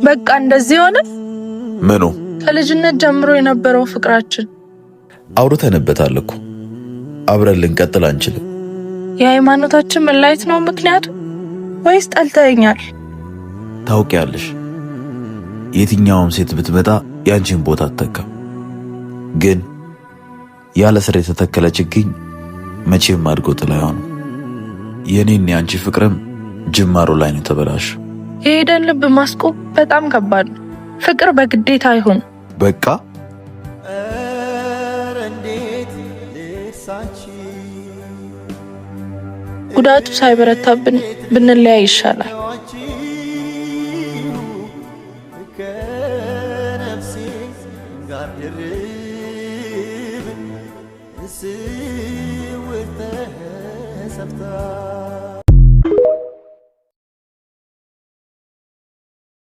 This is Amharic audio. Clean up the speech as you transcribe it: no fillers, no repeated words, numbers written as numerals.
በቃ እንደዚህ ሆነ። ምኑ? ከልጅነት ጀምሮ የነበረው ፍቅራችን አውርተንበታል እኮ። አብረን ልንቀጥል አንችልም። የሃይማኖታችን መለያየት ነው ምክንያቱ ወይስ ጠልተኸኛል? ታውቂያለሽ፣ የትኛውም ሴት ብትመጣ ያንቺን ቦታ አትተካም። ግን ያለ ስር የተተከለ ችግኝ መቼም አድጎ ጥላ አይሆንም። የኔን ያንቺ ፍቅርም ጅማሮ ላይ ነው ተበላሽ። የሄደን ልብ ማስቆም በጣም ከባድ ነው። ፍቅር በግዴታ አይሆን። በቃ ጉዳቱ ሳይበረታብን ብንለያይ ይሻላል። سويته سفتا